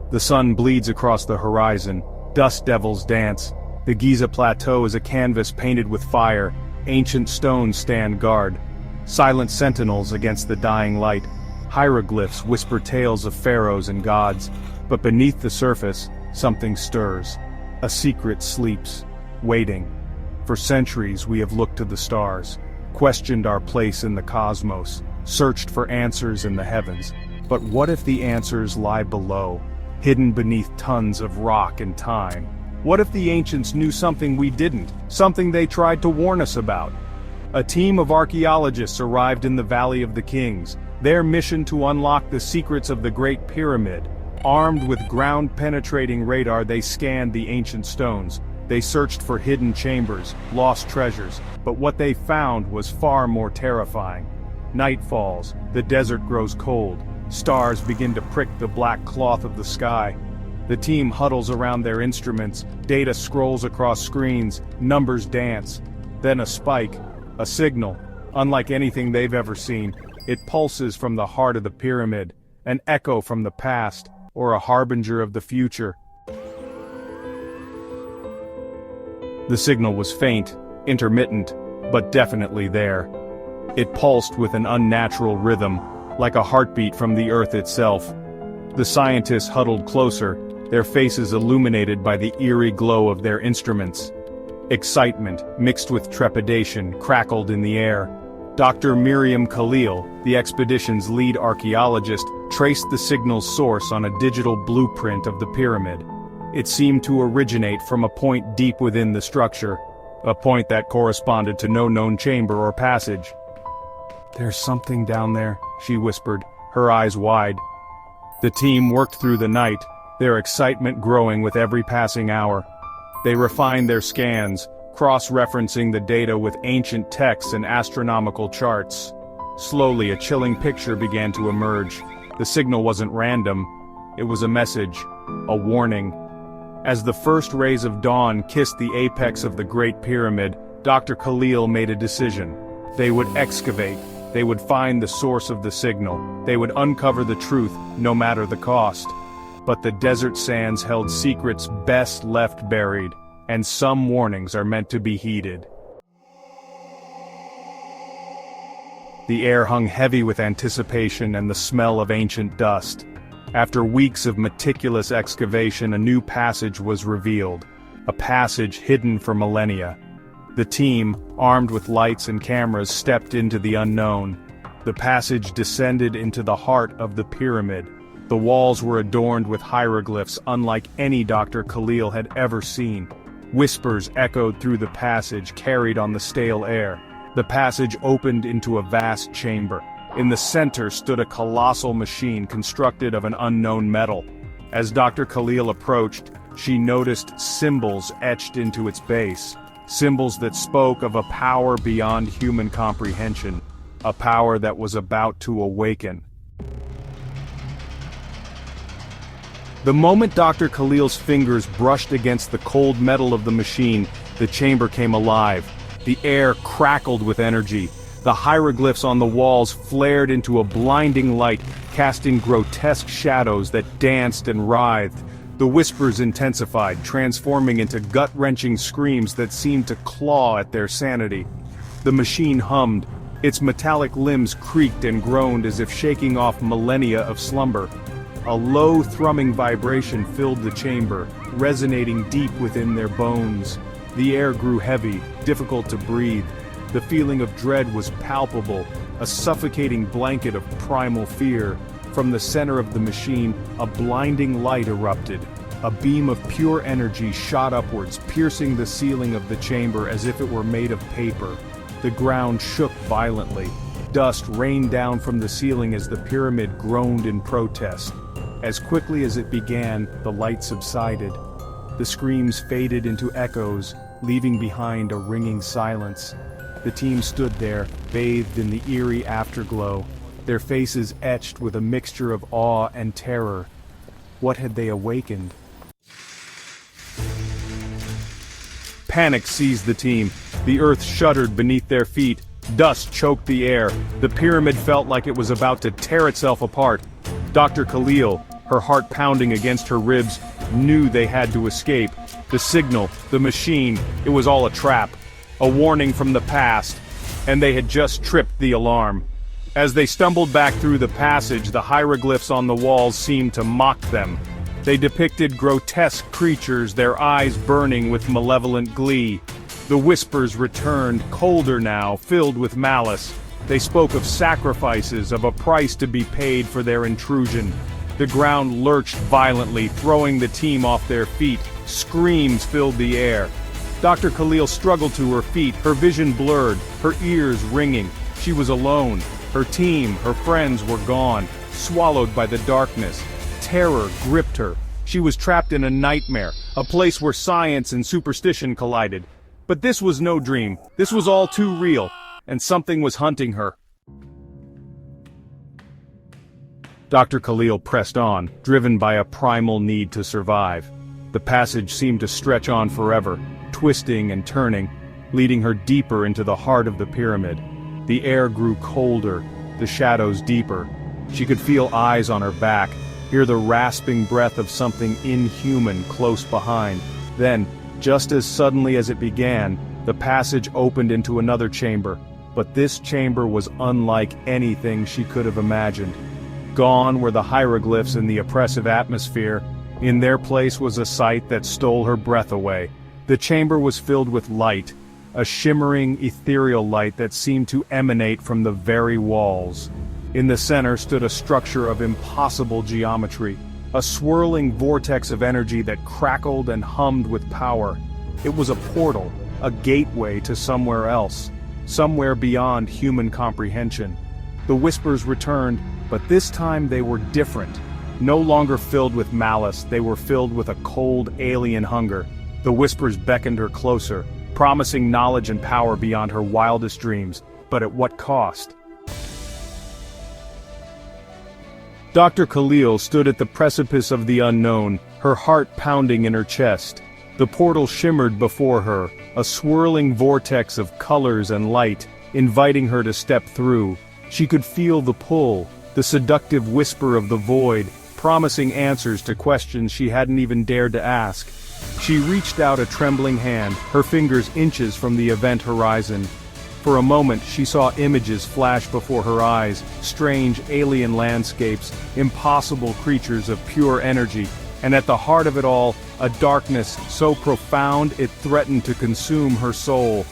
The sun bleeds across the horizon, dust devils dance. The Giza Plateau is a canvas painted with fire, ancient stones stand guard. Silent sentinels against the dying light. Hieroglyphs whisper tales of pharaohs and gods. But beneath the surface, something stirs. A secret sleeps, waiting. For centuries we have looked to the stars, questioned our place in the cosmos, searched for answers in the heavens. But what if the answers lie below, hidden beneath tons of rock and time? What if the ancients knew something we didn't, something they tried to warn us about? A team of archaeologists arrived in the Valley of the Kings, their mission to unlock the secrets of the Great Pyramid. Armed with ground-penetrating radar, they scanned the ancient stones. They searched for hidden chambers, lost treasures, but what they found was far more terrifying. Night falls, the desert grows cold, stars begin to prick the black cloth of the sky. The team huddles around their instruments, data scrolls across screens, numbers dance. Then a spike, a signal, unlike anything they've ever seen. It pulses from the heart of the pyramid, an echo from the past, or a harbinger of the future. The signal was faint, intermittent, but definitely there. It pulsed with an unnatural rhythm, like a heartbeat from the earth itself. The scientists huddled closer, their faces illuminated by the eerie glow of their instruments. Excitement, mixed with trepidation, crackled in the air. Dr. Miriam Khalil, the expedition's lead archaeologist, traced the signal's source on a digital blueprint of the pyramid. It seemed to originate from a point deep within the structure, a point that corresponded to no known chamber or passage. "There's something down there," she whispered, her eyes wide. The team worked through the night, their excitement growing with every passing hour. They refined their scans, cross-referencing the data with ancient texts and astronomical charts. Slowly, a chilling picture began to emerge. The signal wasn't random. It was a message, a warning. As the first rays of dawn kissed the apex of the Great Pyramid, Dr. Khalil made a decision. They would excavate. They would find the source of the signal. They would uncover the truth, no matter the cost. But the desert sands held secrets best left buried, and some warnings are meant to be heeded. The air hung heavy with anticipation and the smell of ancient dust. After weeks of meticulous excavation, a new passage was revealed, a passage hidden for millennia. The team, armed with lights and cameras, stepped into the unknown. The passage descended into the heart of the pyramid. The walls were adorned with hieroglyphs unlike any Dr. Khalil had ever seen. Whispers echoed through the passage, carried on the stale air. The passage opened into a vast chamber. In the center stood a colossal machine constructed of an unknown metal. As Dr. Khalil approached, she noticed symbols etched into its base. Symbols that spoke of a power beyond human comprehension. A power that was about to awaken. The moment Dr. Khalil's fingers brushed against the cold metal of the machine, the chamber came alive. The air crackled with energy. The hieroglyphs on the walls flared into a blinding light, casting grotesque shadows that danced and writhed. The whispers intensified, transforming into gut-wrenching screams that seemed to claw at their sanity. The machine hummed. Its metallic limbs creaked and groaned as if shaking off millennia of slumber. A low thrumming vibration filled the chamber, resonating deep within their bones. The air grew heavy, difficult to breathe. The feeling of dread was palpable, a suffocating blanket of primal fear. From the center of the machine, a blinding light erupted. A beam of pure energy shot upwards, piercing the ceiling of the chamber as if it were made of paper. The ground shook violently. Dust rained down from the ceiling as the pyramid groaned in protest. As quickly as it began, the light subsided. The screams faded into echoes, leaving behind a ringing silence. The team stood there, bathed in the eerie afterglow, their faces etched with a mixture of awe and terror. What had they awakened? Panic seized the team. The earth shuddered beneath their feet. Dust choked the air. The pyramid felt like it was about to tear itself apart. Dr. Khalil, her heart pounding against her ribs, knew they had to escape. The signal, the machine, it was all a trap. A warning from the past, and they had just tripped the alarm. As they stumbled back through the passage, the hieroglyphs on the walls seemed to mock them. They depicted grotesque creatures, their eyes burning with malevolent glee. The whispers returned, colder now, filled with malice. They spoke of sacrifices, of a price to be paid for their intrusion. The ground lurched violently, throwing the team off their feet. Screams filled the air. Dr. Khalil struggled to her feet, her vision blurred, her ears ringing. She was alone. Her team, her friends were gone, swallowed by the darkness. Terror gripped her. She was trapped in a nightmare, a place where science and superstition collided. But this was no dream. This was all too real, and something was hunting her. Dr. Khalil pressed on, driven by a primal need to survive. The passage seemed to stretch on forever, twisting and turning, leading her deeper into the heart of the pyramid. The air grew colder, the shadows deeper. She could feel eyes on her back, hear the rasping breath of something inhuman close behind. Then, just as suddenly as it began, the passage opened into another chamber. But this chamber was unlike anything she could have imagined. Gone were the hieroglyphs and the oppressive atmosphere. In their place was a sight that stole her breath away. The chamber was filled with light, a shimmering, ethereal light that seemed to emanate from the very walls. In the center stood a structure of impossible geometry, a swirling vortex of energy that crackled and hummed with power. It was a portal, a gateway to somewhere else, somewhere beyond human comprehension. The whispers returned, but this time they were different. No longer filled with malice, they were filled with a cold, alien hunger. The whispers beckoned her closer, promising knowledge and power beyond her wildest dreams, but at what cost? Dr. Khalil stood at the precipice of the unknown, her heart pounding in her chest. The portal shimmered before her, a swirling vortex of colors and light, inviting her to step through. She could feel the pull, the seductive whisper of the void, promising answers to questions she hadn't even dared to ask. She reached out a trembling hand, her fingers inches from the event horizon. For a moment she saw images flash before her eyes, strange alien landscapes, impossible creatures of pure energy, and at the heart of it all, a darkness so profound it threatened to consume her soul.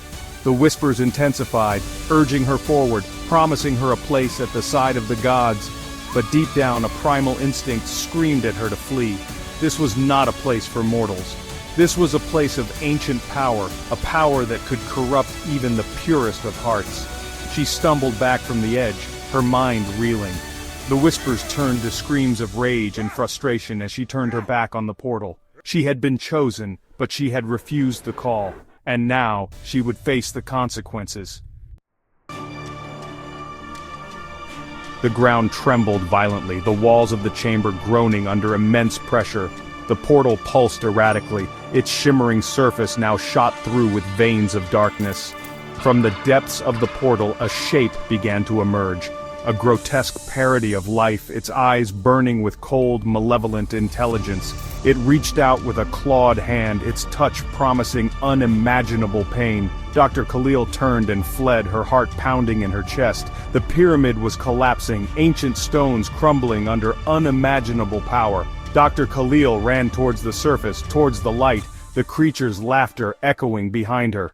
The whispers intensified, urging her forward, promising her a place at the side of the gods. But deep down, a primal instinct screamed at her to flee. This was not a place for mortals. This was a place of ancient power, a power that could corrupt even the purest of hearts. She stumbled back from the edge, her mind reeling. The whispers turned to screams of rage and frustration as she turned her back on the portal. She had been chosen, but she had refused the call, and now she would face the consequences. The ground trembled violently, the walls of the chamber groaning under immense pressure. The portal pulsed erratically, its shimmering surface now shot through with veins of darkness. From the depths of the portal, a shape began to emerge, a grotesque parody of life, its eyes burning with cold, malevolent intelligence. It reached out with a clawed hand, its touch promising unimaginable pain. Dr. Khalil turned and fled, her heart pounding in her chest. The pyramid was collapsing, ancient stones crumbling under unimaginable power. Dr. Khalil ran towards the surface, towards the light, the creature's laughter echoing behind her.